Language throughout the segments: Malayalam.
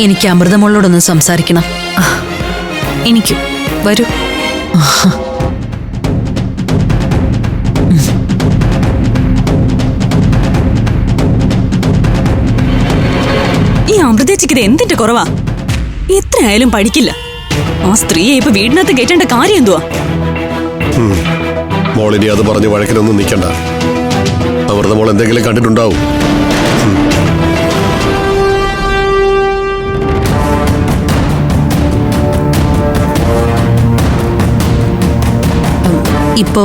എനിക്ക് അമൃതമോളോടൊന്ന് സംസാരിക്കണം. എനിക്കും. വരൂ. ഈ അമൃതേച്ചിക്ക് ഇത് എന്തിന്റെ കുറവാ? എത്രയായാലും പഠിക്കില്ല. ആ സ്ത്രീയെ ഇപ്പൊ വീടിനകത്ത് കയറ്റേണ്ട കാര്യം എന്തുവാ? മോളിനി അത് പറഞ്ഞ് വഴക്കിനൊന്നും നിൽക്കണ്ട. അമൃത മോൾ എന്തെങ്കിലും കണ്ടിട്ടുണ്ടാവും. ഇപ്പോ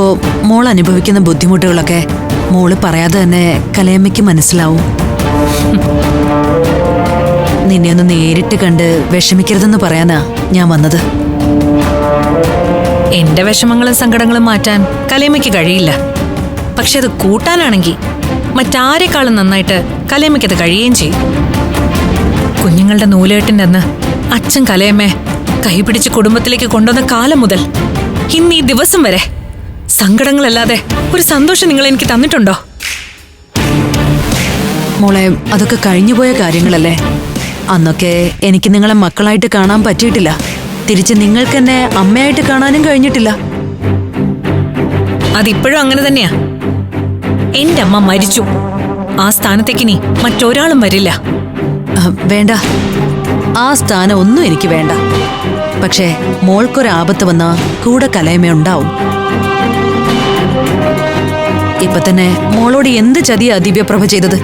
മോൾ അനുഭവിക്കുന്ന ബുദ്ധിമുട്ടുകളൊക്കെ മോള് പറയാതെ തന്നെ കലയമ്മയ്ക്ക് മനസ്സിലാവും. നിന്നെ ഒന്ന് നേരിട്ട് കണ്ട് വിഷമിക്കരുതെന്ന് പറയാനാ ഞാൻ വന്നത്. എന്റെ വിഷമങ്ങളും സങ്കടങ്ങളും മാറ്റാൻ കലയമ്മയ്ക്ക് കഴിയില്ല. പക്ഷെ അത് കൂട്ടാനാണെങ്കിൽ മറ്റാരെക്കാളും നന്നായിട്ട് കലയമ്മയ്ക്കത് കഴിയുകയും ചെയ്യും. കുഞ്ഞുങ്ങളുടെ നൂലേട്ടിൻ്റെ അന്ന് അച്ഛൻ കലയമ്മയെ കൈപിടിച്ച് കുടുംബത്തിലേക്ക് കൊണ്ടുവന്ന കാലം മുതൽ ഇന്ന് ഈ ദിവസം വരെ സങ്കടങ്ങളല്ലാതെ ഒരു സന്തോഷം നിങ്ങൾ എനിക്ക് തന്നിട്ടുണ്ടോ? മോളെ, അതൊക്കെ കഴിഞ്ഞുപോയ കാര്യങ്ങളല്ലേ. അന്നൊക്കെ എനിക്ക് നിങ്ങളെ മക്കളായിട്ട് കാണാൻ പറ്റിയിട്ടില്ല. തിരിച്ച് നിങ്ങൾക്ക് എന്നെ അമ്മയായിട്ട് കാണാനും കഴിഞ്ഞിട്ടില്ല. അതിപ്പോഴും അങ്ങനെ തന്നെയാ. എന്റെ അമ്മ മരിച്ചു. ആ സ്ഥാനത്തേക്ക് ഇനി മറ്റൊരാളും വരില്ല. വേണ്ട, ആ സ്ഥാനം ഒന്നും എനിക്ക് വേണ്ട. പക്ഷേ മോൾക്കൊരാപത്ത് വന്നാ കൂടെ കലയമേ ഉണ്ടാവും. ഇപ്പൊ തന്നെ മോളോട് എന്ത് ചതിയാ ദിവ്യപ്രഭ ചെയ്തത്?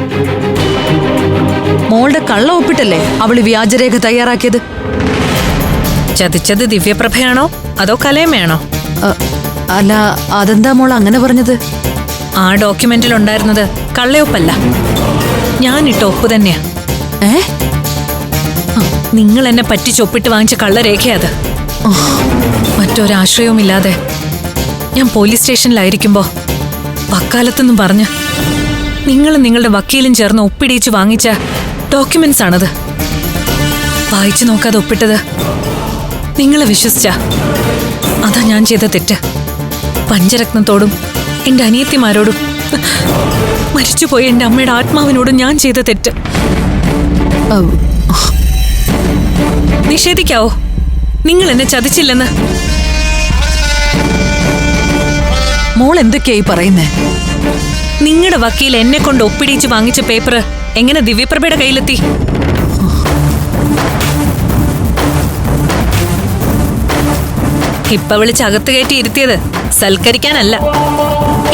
മോളുടെ കള്ള ഒപ്പിട്ടല്ലേ അവള് വ്യാജരേഖ തയ്യാറാക്കിയത്. ചതിച്ചത് ദിവ്യപ്രഭയാണോ അതോ കലയമ്മയാണോ? അല്ല, അതെന്താ മോൾ അങ്ങനെ പറഞ്ഞത്? ആ ഡോക്യുമെന്റിൽ ഉണ്ടായിരുന്നത് കള്ളയൊപ്പല്ല, ഞാനിട്ട ഒപ്പ് തന്നെയാ. നിങ്ങൾ എന്നെ പറ്റിച്ചൊപ്പിട്ട് വാങ്ങിച്ച കള്ളരേഖയത്. മറ്റൊരാശ്രയവുമില്ലാതെ ഞാൻ പോലീസ് സ്റ്റേഷനിലായിരിക്കുമ്പോ വക്കാലത്തെന്നും പറഞ്ഞ് നിങ്ങളും നിങ്ങളുടെ വക്കീലും ചേർന്ന് ഒപ്പിടിച്ച് വാങ്ങിച്ച ഡോക്യുമെന്റ്സ് ആണത്. വായിച്ചു നോക്കാതെ ഒപ്പിട്ടത് നിങ്ങളെ വിശ്വസിച്ച. അതാ ഞാൻ ചെയ്ത തെറ്റ്. പഞ്ചരത്നത്തോടും എന്റെ അനിയത്തിമാരോടും മരിച്ചുപോയ എന്റെ അമ്മയുടെ ആത്മാവിനോടും ഞാൻ ചെയ്ത തെറ്റ്. നിഷേധിക്കാവോ നിങ്ങൾ എന്നെ ചതിച്ചില്ലെന്ന്? മോൾ എന്തൊക്കെയായി പറയുന്നേ? നിങ്ങളുടെ വക്കീൽ എന്നെ കൊണ്ട് ഒപ്പിടിച്ച് വാങ്ങിച്ച പേപ്പർ എങ്ങനെ ദിവ്യപ്രഭയുടെ കയ്യിലെത്തി? ഇപ്പൊ വിളിച്ച് അകത്ത് കയറ്റി ഇരുത്തിയത് സൽക്കരിക്കാനല്ല,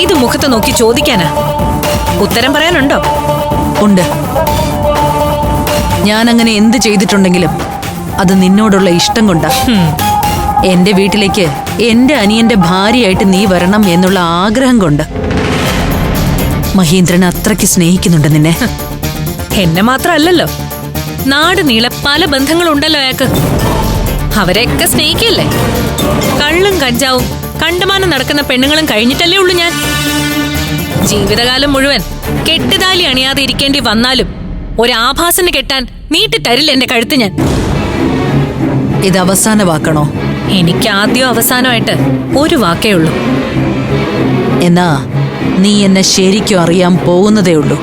ഇത് മുഖത്ത് നോക്കി ചോദിക്കാനാ. ഉത്തരം പറയാനുണ്ടോ? ഉണ്ട്. ഞാൻ അങ്ങനെ എന്ത് ചെയ്തിട്ടുണ്ടെങ്കിലും അത് നിന്നോടുള്ള ഇഷ്ടം കൊണ്ടാ. എന്റെ വീട്ടിലേക്ക് എന്റെ അനിയന്റെ ഭാര്യയായിട്ട് നീ വരണം എന്നുള്ള ആഗ്രഹം കൊണ്ട്. മഹീന്ദ്രൻ അത്രയ്ക്ക് സ്നേഹിക്കുന്നുണ്ട് നിന്നെ. എന്നെ മാത്രമല്ലല്ലോ, നാട് നീളെ പല ബന്ധങ്ങളുണ്ടല്ലോ അയാൾക്ക്. അവരെയൊക്കെ സ്നേഹിക്കല്ലേ. കള്ളും കഞ്ചാവും കണ്ടമാനം നടക്കുന്ന പെണ്ണുങ്ങളും കഴിഞ്ഞിട്ടല്ലേ ഉള്ളൂ ഞാൻ. ജീവിതകാലം മുഴുവൻ കെട്ടുതാലി അണിയാതെ ഇരിക്കേണ്ടി വന്നാലും ഒരാഭാസന് കെട്ടാൻ നീട്ടിത്തരില്ല എന്റെ കഴുത്ത് ഞാൻ. ഇത് അവസാന വാക്കണോ? എനിക്ക് ആദ്യം അവസാനമായിട്ട് ഒരു വാക്കേ ഉള്ളൂ. എന്നാ നീ എന്നെ ശരിക്കും അറിയാൻ പോകുന്നതേ ഉള്ളൂ.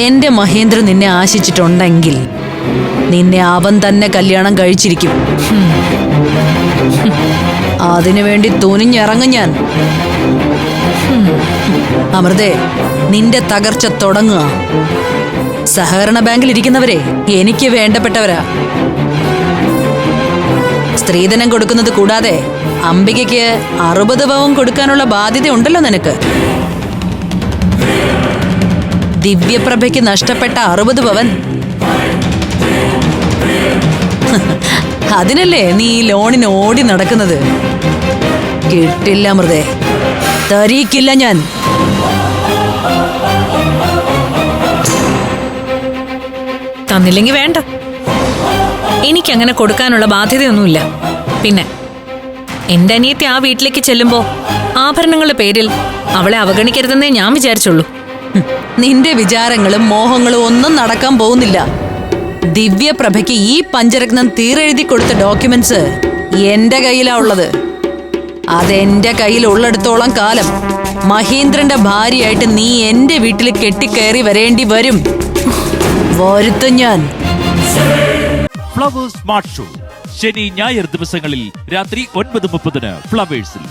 എന്റെ മഹേന്ദ്രൻ നിന്നെ ആശിച്ചിട്ടുണ്ടെങ്കിൽ നിന്നെ അവൻ തന്നെ കല്യാണം കഴിച്ചിരിക്കും. അതിനുവേണ്ടി തുനിഞ്ഞിറങ്ങും ഞാൻ. അമൃതേ, നിന്റെ തകർച്ച തുടങ്ങുക. സഹകരണ ബാങ്കിൽ ഇരിക്കുന്നവരെ എനിക്ക് വേണ്ടപ്പെട്ടവരാ. സ്ത്രീധനം കൊടുക്കുന്നത് കൂടാതെ അംബികയ്ക്ക് 60 പവൻ കൊടുക്കാനുള്ള ബാധ്യത ഉണ്ടല്ലോ നിനക്ക്. ദിവ്യപ്രഭയ്ക്ക് നഷ്ടപ്പെട്ട 60 പവൻ. അതിനല്ലേ നീ ഈ ലോണിന് ഓടി നടക്കുന്നത്? കിട്ടില്ല അമൃതേ, തരീക്കില്ല ഞാൻ. തന്നില്ലെങ്കിൽ വേണ്ട. എനിക്കങ്ങനെ കൊടുക്കാനുള്ള ബാധ്യതയൊന്നുമില്ല. പിന്നെ എന്റെ അനിയത്തി ആ വീട്ടിലേക്ക് ചെല്ലുമ്പോ ആഭരണങ്ങളുടെ പേരിൽ അവളെ അവഗണിക്കരുതെന്നേ ഞാൻ വിചാരിച്ചുള്ളൂ. നിന്റെ വിചാരങ്ങളും മോഹങ്ങളും ഒന്നും നടക്കാൻ പോകുന്നില്ല. ദിവ്യപ്രഭയ്ക്ക് ഈ പഞ്ചരത്നം തീരെഴുതി കൊടുത്ത ഡോക്യുമെന്റ്സ് എന്റെ കയ്യിലാ ഉള്ളത്. അതെന്റെ കയ്യിൽ ഉള്ളിടത്തോളം കാലം മഹീന്ദ്രന്റെ ഭാര്യയായിട്ട് നീ എന്റെ വീട്ടിൽ കെട്ടിക്കയറി വരേണ്ടി വരും. വരുത്തും ഞാൻ. ഫ്ലവേഴ്സ് സ്മാർട്ട് ഷോ ശനി ഞായർ ദിവസങ്ങളിൽ രാത്രി 9:30 ഫ്ലവേഴ്സിൽ.